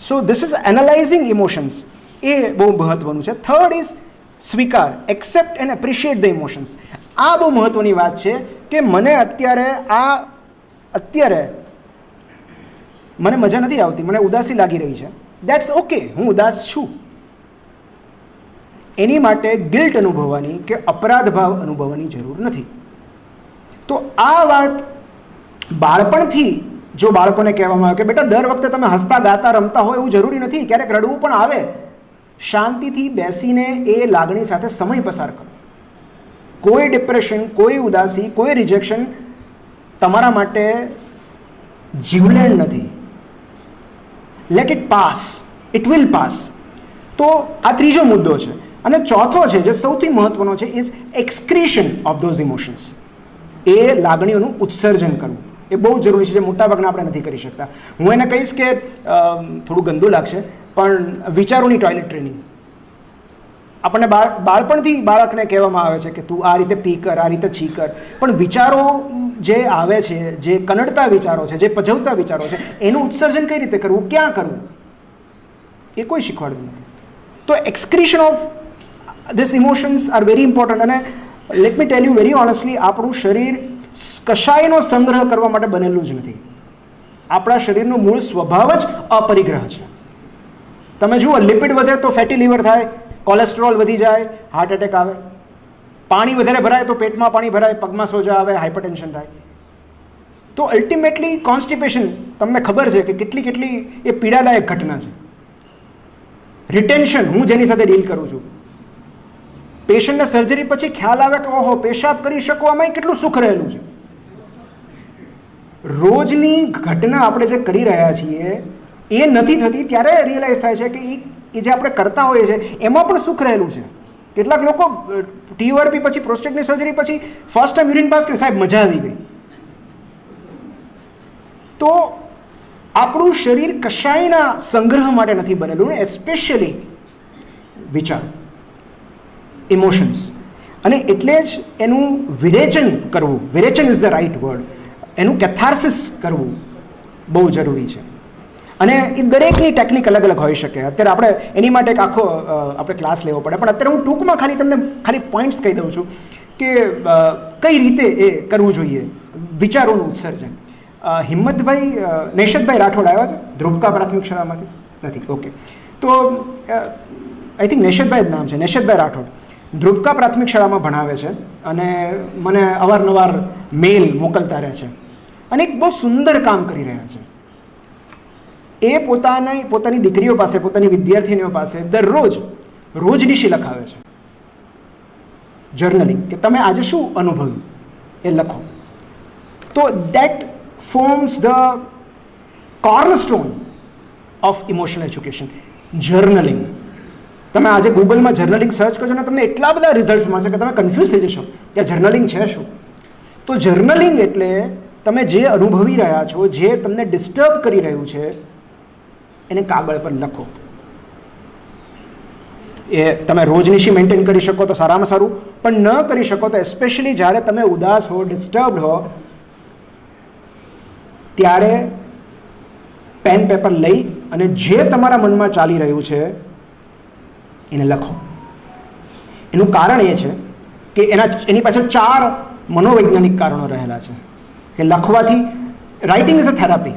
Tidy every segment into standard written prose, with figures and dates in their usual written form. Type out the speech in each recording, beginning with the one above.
So this is analysing emotions, એ બહુ મહત્ત્વનું છે. થર્ડ ઇઝ સ્વીકાર, accept and appreciate the emotions. આ બહુ મહત્ત્વની વાત છે કે મને અત્યારે મને મજા નથી આવતી, મને ઉદાસી લાગી રહી છે. દેટ્સ ઓકે, હું ઉદાસ છું. એની માટે ગિલ્ટ અનુભવવાની કે અપરાધ ભાવ અનુભવવાની જરૂર નથી. તો આ વાત બાળપણથી જો બાળકોને કહેવામાં આવે કે બેટા દર વખતે તમે હસતા ગાતા રમતા હોય એવું જરૂરી નથી, ક્યારેક રડવું પણ આવે, શાંતિથી બેસીને એ લાગણી સાથે સમય પસાર કરો. કોઈ ડિપ્રેશન, કોઈ ઉદાસી, કોઈ રિજેક્શન તમારા માટે જીવલેણ નથી. Let it pass, it will pass. તો આ ત્રીજો મુદ્દો છે. અને ચોથો છે જે સૌથી મહત્વનો છે ઇઝ એક્સક્રીશન ઓફ ધોઝ ઇમોશન્સ. એ લાગણીઓનું ઉત્સર્જન કરવું એ બહુ જરૂરી છે, જે મોટાભાગના આપણે નથી કરી શકતા. હું એને કહીશ કે થોડું ગંદુ લાગશે પણ વિચારોની ટોયલેટ ટ્રેનિંગ. આપણને બાળપણથી બાળકને કહેવામાં આવે છે કે તું આ રીતે પી કર, આ રીતે છી કર, પણ વિચારો જે આવે છે, જે કનડતા વિચારો છે, જે પજવતા વિચારો છે, એનું ઉત્સર્જન કઈ રીતે કરવું, ક્યાં કરવું, એ કોઈ શીખવાડતું નથી. તો excretion of this emotions are very important. અને let me tell you very honestly, આપણું શરીર કશાયનો સંગ્રહ કરવા માટે બનેલું જ નથી. આપણા શરીરનો મૂળ સ્વભાવ જ અપરિગ્રહ છે. તમે જુઓ, લિપિડ વધે તો ફેટી લીવર થાય, કોલેસ્ટ્રોલ વધી જાય, હાર્ટ એટેક આવે. પાણી વધારે ભરાય તો પેટમાં પાણી ભરાય, પગમાં સોજા આવે, હાઇપરટેન્શન થાય. તો અલ્ટિમેટલી કોન્સ્ટિપેશન, તમને ખબર છે કે કેટલી એ પીડાદાયક ઘટના છે. રિટેન્શન, હું જેની સાથે ડીલ કરું છું, પેશન્ટને સર્જરી પછી ખ્યાલ આવે કે ઓહો પેશાબ કરી શકવામાં કેટલું સુખ રહેલું છે. રોજની ઘટના આપણે જે કરી રહ્યા છીએ એ નથી થતી ત્યારે રિયલાઇઝ થાય છે કે એ જે આપણે કરતા હોઈએ છીએ એમાં પણ સુખ રહેલું છે. કેટલાક લોકો TURP પછી, પ્રોસ્ટેટની સર્જરી પછી ફર્સ્ટ ટાઈમ યુરિન પાસ કર્યું, સાહેબ મજા આવી ગઈ. તો આપણું શરીર કશાયના સંગ્રહ માટે નથી બનેલું, એસ્પેશિયલી વિચાર, ઇમોશન્સ. અને એટલે જ એનું વિરેચન કરવું, વિરેચન ઇઝ ધ રાઇટ વર્ડ, એનું કેથાર્સિસ કરવું બહુ જરૂરી છે. અને એ દરેકની ટેકનિક અલગ અલગ હોઈ શકે. અત્યારે આપણે એની માટે એક આખો આપણે ક્લાસ લેવો પડે, પણ અત્યારે હું ટૂંકમાં ખાલી પોઈન્ટ્સ કહી દઉં છું કે કઈ રીતે એ કરવું જોઈએ વિચારોનું ઉત્સર્જન. હિંમતભાઈ, નેશદભાઈ રાઠોડ આવ્યા છે ધ્રુવકા પ્રાથમિક શાળામાંથી? નથી, ઓકે. તો આઈ થિંક નેશદભાઈ જ નામ છે, નેશદભાઈ રાઠોડ ધ્રુવકા પ્રાથમિક શાળામાં ભણાવે છે અને મને અવારનવાર મેલ મોકલતા રહે છે અને એક બહુ સુંદર કામ કરી રહ્યા છે. એ પોતાની દીકરીઓ પાસે, પોતાની વિદ્યાર્થીનીઓ પાસે દરરોજ રોજનીશી લખાવે છે, જર્નલિંગ, કે તમે આજે શું અનુભવ્યું એ લખો. તો that forms the cornerstone of emotional education. Journaling. તમે આજે ગૂગલમાં જર્નલિંગ સર્ચ કરજો ને તમને એટલા બધા રિઝલ્ટ્સ મળશે કે તમે કન્ફ્યુઝ થઈ જશો કે જર્નલિંગ છે શું. તો જર્નલિંગ એટલે તમે જે અનુભવી રહ્યા છો, જે તમને ડિસ્ટર્બ કરી રહ્યું છે, એને કાગળ પર લખો. એ તમે રોજનીશી મેન્ટેન કરી શકો તો સારામાં સારું, પણ ન કરી શકો તો એસ્પેશિયલી જ્યારે તમે ઉદાસ હો, ડિસ્ટર્બડ હો, ત્યારે પેન પેપર લઈ અને જે તમારા મનમાં ચાલી રહ્યું છે એને લખો. એનું કારણ એ છે કે એની પાછળ 4 મનોવૈજ્ઞાનિક કારણો રહેલા છે કે લખવાથી, રાઇટિંગ ઇઝ અ થેરાપી,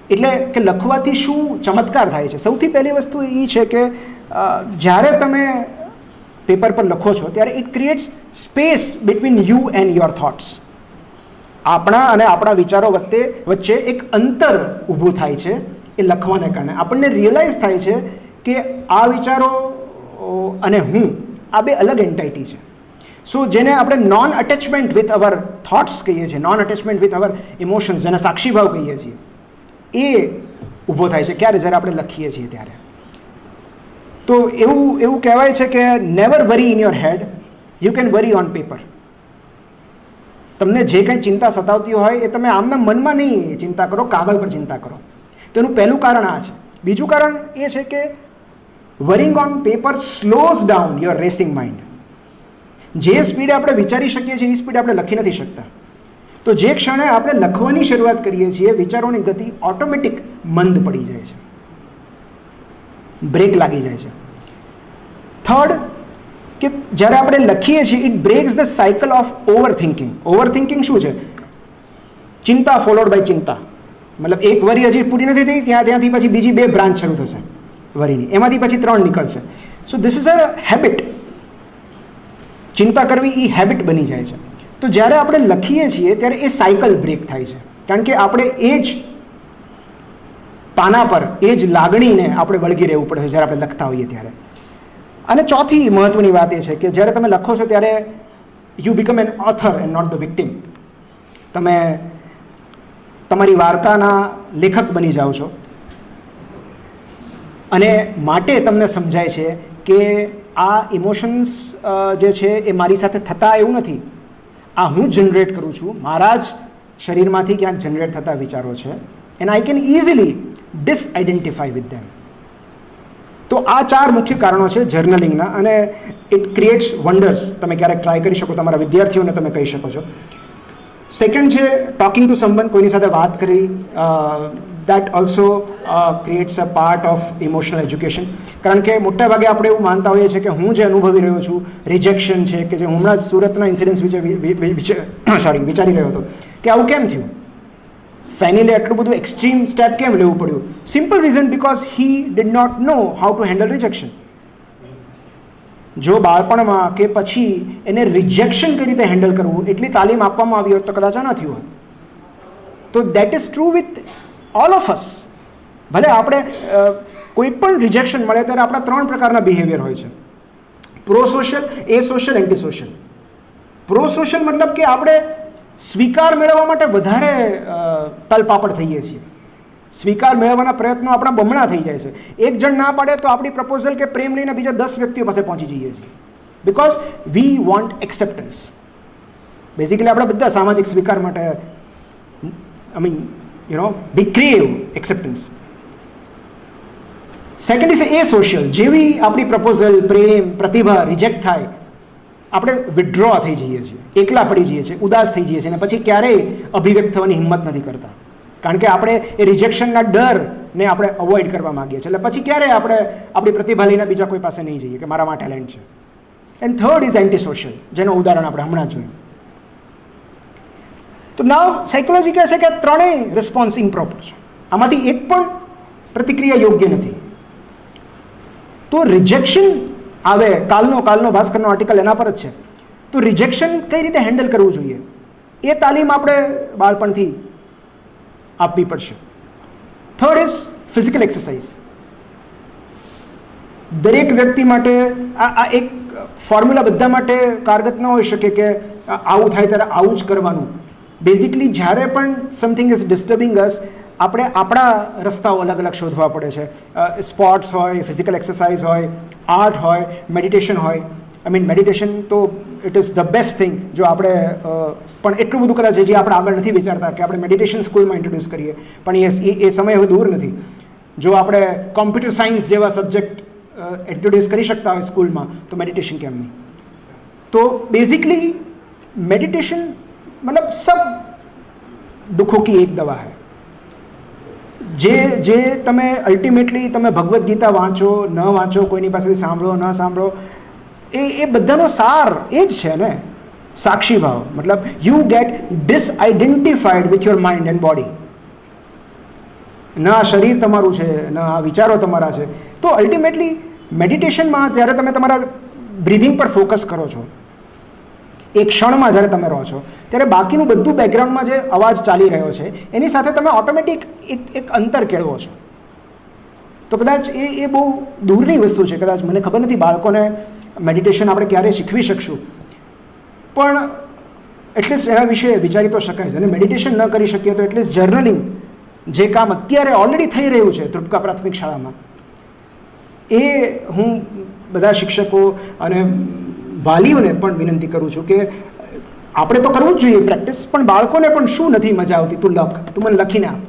એટલે કે લખવાથી શું ચમત્કાર થાય છે. સૌથી પહેલી વસ્તુ એ છે કે જ્યારે તમે પેપર પર લખો છો ત્યારે it creates space between you and your thoughts. આપણા અને આપણા વિચારો વચ્ચે એક અંતર ઊભું થાય છે એ લખવાને કારણે. આપણને રિયલાઇઝ થાય છે કે આ વિચારો અને હું આ બે અલગ એન્ટાઇટી છે. સો જેને આપણે non attachment with our thoughts કહીએ છીએ, non attachment with our emotions, જેને સાક્ષીભાવ કહીએ છીએ, એ ઊભો થાય છે ક્યારે? જ્યારે આપણે લખીએ છીએ ત્યારે. તો એવું કહેવાય છે કે never worry in your head, you can worry on paper. તમને જે કંઈ ચિંતા સતાવતી હોય એ તમે આમના મનમાં નહીં ચિંતા કરો, કાગળ પર ચિંતા કરો. તો એનું પહેલું કારણ આ છે. બીજું કારણ એ છે કે writing on paper slows down your racing mind. જે સ્પીડે આપણે વિચારી શકીએ છીએ એ સ્પીડે આપણે લખી નથી શકતા. તો જે ક્ષણે આપણે લખવાની શરૂઆત કરીએ છીએ વિચારોની ગતિ ઓટોમેટિક મંદ પડી જાય છે. બ્રેક લાગી જાય છે. થર્ડ, કે જ્યારે આપણે લખીએ છીએ it breaks the cycle of overthinking. Overthinking શું છે? ચિંતા ફોલોડ બાય ચિંતા. મતલબ એક વરી હજી પૂરી નથી થઈ, ત્યાંથી પછી બીજી 2 બ્રાન્ચ શરૂ થશે વરીની, એમાંથી પછી 3 નીકળશે. સો ધીસ ઇઝ અ હેબિટ. ચિંતા કરવી એ હેબિટ બની જાય છે. તો જ્યારે આપણે લખીએ છીએ ત્યારે એ સાયકલ બ્રેક થાય છે, કારણ કે આપણે એ જ પાના પર એ જ લાગણીને આપણે વળગી રહેવું પડે છે જ્યારે આપણે લખતા હોઈએ ત્યારે. અને ચોથી મહત્વની વાત એ છે કે જ્યારે તમે લખો છો ત્યારે you become an author and not the victim. તમે તમારી વાર્તાના લેખક બની જાઓ છો અને માટે તમને સમજાય છે કે આ ઇમોશન્સ જે છે એ મારી સાથે થતા એવું નથી, આ હું જનરેટ કરું છું, મારા જ શરીરમાંથી ક્યાંક જનરેટ થતા વિચારો છે, and I can easily disidentify with them. તો આ 4 મુખ્ય કારણો છે જર્નલિંગના, અને ઇટ ક્રિએટ્સ વન્ડર્સ. તમે ક્યારેક ટ્રાય કરી શકો, તમારા વિદ્યાર્થીઓને તમે કહી શકો છો. સેકન્ડ છે ટોકિંગ ટુ સમવન, કોઈની સાથે વાત કરવી. That also creates a part of emotional education. કારણ કે મોટાભાગે આપણે એવું માનતા હોઈએ છીએ કે હું જે અનુભવી રહ્યો છું રિજેક્શન છે, કે જે હમણાં જ સુરતના ઇન્સિડન્ટ્સ વિચારી રહ્યો હતો કે આવું કેમ થયું, ફેનીલે એટલું બધું એક્સ્ટ્રીમ સ્ટેપ કેમ લેવું પડ્યું? Simple reason, because he did not know how to handle rejection. જો બાળપણમાં કે પછી એને રિજેક્શન કઈ રીતે હેન્ડલ કરવું એટલી તાલીમ આપવામાં આવી હોત તો કદાચ આ ન થયું હોત. તો that is true with all of us. ભલે આપણે કોઈ પણ રિજેક્શન મળે ત્યારે આપણા 3 પ્રકારના બિહેવિયર હોય છે: prosocial, asocial, antisocial. Prosocial મતલબ કે આપણે સ્વીકાર મેળવવા માટે વધારે તલપાપડ થઈએ છીએ, સ્વીકાર મેળવવાના પ્રયત્નો આપણા બમણા થઈ જાય છે. એક જણ ના પાડે તો આપણી પ્રપોઝલ કે પ્રેમ લઈને બીજા 10 વ્યક્તિઓ પાસે પહોંચી જઈએ છીએ, because we want acceptance. Basically આપણે બધા સામાજિક સ્વીકાર માટે we crave acceptance. Second is asocial. જેવી આપણી પ્રપોઝલ, પ્રેમ, પ્રતિભા રિજેક્ટ થાય, આપણે વિડ્રો થઈ જઈએ છીએ, એકલા પડી જઈએ છીએ, ઉદાસ થઈ જઈએ છીએ, અને પછી ક્યારેય અભિવ્યક્ત થવાની હિંમત નથી કરતા, કારણ કે આપણે એ રિજેક્શનના ડરને આપણે અવોઇડ કરવા માંગીએ છીએ. એટલે પછી ક્યારેય આપણે આપણી પ્રતિભા લઈને બીજા કોઈ પાસે નહીં જઈએ કે મારામાં ટેલેન્ટ છે. And third is anti social, જેનું ઉદાહરણ આપણે હમણાં જોયું. તો નાવ સાયકોલોજી કહે છે કે 3 રિસ્પોન્સ ઇમ્પ્રોપર છે, આમાંથી એક પણ પ્રતિક્રિયા યોગ્ય નથી. તો રિજેક્શન આવે, કાલનો ભાસ્કરનો આર્ટિકલ એના પર જ છે. તો રિજેક્શન કઈ રીતે હેન્ડલ કરવું જોઈએ એ તાલીમ આપણે બાળપણથી આપવી પડશે. Third is physical exercise. દરેક વ્યક્તિ માટે આ એક ફોર્મ્યુલા બધા માટે કારગત ન હોઈ શકે કે આવું થાય ત્યારે આવું જ કરવાનું. બેઝિકલી જ્યારે પણ સમથિંગ ઇઝ ડિસ્ટર્બિંગ અસ, આપણે આપણા રસ્તાઓ અલગ અલગ શોધવા પડે છે. સ્પોર્ટ્સ હોય, ફિઝિકલ એક્સરસાઇઝ હોય, આર્ટ હોય, મેડિટેશન હોય. મેડિટેશન તો it is the best thing. જો આપણે પણ એટલું બધું કદાચ જે આપણે આગળ નથી વિચારતા કે આપણે મેડિટેશન સ્કૂલમાં ઇન્ટ્રોડ્યુસ કરીએ, પણ એ સમય હવે દૂર નથી. જો આપણે કોમ્પ્યુટર સાયન્સ જેવા સબ્જેક્ટ ઇન્ટ્રોડ્યુસ કરી શકતા હોય સ્કૂલમાં, તો મેડિટેશન કેમ નહીં? તો બેઝિકલી मेडिटेशन मतलब सब दुखों की एक दवा है. જે તમે અલ્ટિમેટલી તમે ભગવદ્ ગીતા વાંચો ન વાંચો, કોઈની પાસેથી સાંભળો ન સાંભળો, એ બધાનો સાર એ જ છે ને, સાક્ષી ભાવ. મતલબ you get disidentified with your mind and body. ન આ શરીર તમારું છે, ન આ વિચારો તમારા છે. તો અલ્ટિમેટલી મેડિટેશનમાં જ્યારે તમે તમારા બ્રીધિંગ પર ફોકસ કરો છો, એક ક્ષણમાં જ્યારે તમે રહો છો, ત્યારે બાકીનું બધું બેકગ્રાઉન્ડમાં જે અવાજ ચાલી રહ્યો છે એની સાથે તમે ઓટોમેટિક એક અંતર કેળવો છો. તો કદાચ એ બહુ દૂરની વસ્તુ છે. કદાચ મને ખબર નથી બાળકોને મેડિટેશન આપણે ક્યારે શીખવી શકશું, પણ એટલીસ્ટ એના વિશે વિચારી તો શકાય છે. અને મેડિટેશન ન કરી શકીએ તો એટલીસ્ટ જર્નલિંગ, જે કામ અત્યારે ઓલરેડી થઈ રહ્યું છે ધ્રુપકા પ્રાથમિક શાળામાં, એ હું બધા શિક્ષકો અને વાલીઓને પણ વિનંતી કરું છું કે આપણે તો કરવું જ જોઈએ પ્રેક્ટિસ, પણ બાળકોને પણ શું નથી મજા આવતી, તું મને લખીને આપ.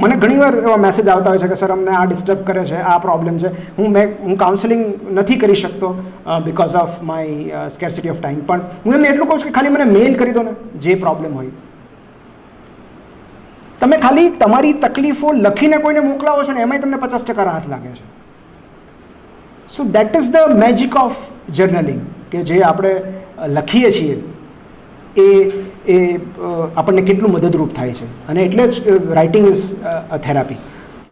મને ઘણીવાર એવા મેસેજ આવતા હોય છે કે સર અમને આ ડિસ્ટર્બ કરે છે, આ પ્રોબ્લેમ છે, હું કાઉન્સેલિંગ નથી કરી શકતો because of my scarcity of time. પણ હું એમને એટલું કહું છું કે ખાલી મને મેલ કરી દો ને જે પ્રોબ્લેમ હોય. તમે ખાલી તમારી તકલીફો લખીને કોઈને મોકલાવો છો ને એમાંય તમને 50% રાહત લાગે છે. So that is the magic of journaling, કે જે આપણે લખીએ છીએ એ આપણને કેટલું મદદરૂપ થાય છે, અને એટલે જ રાઇટિંગ ઇઝ અ થેરાપી.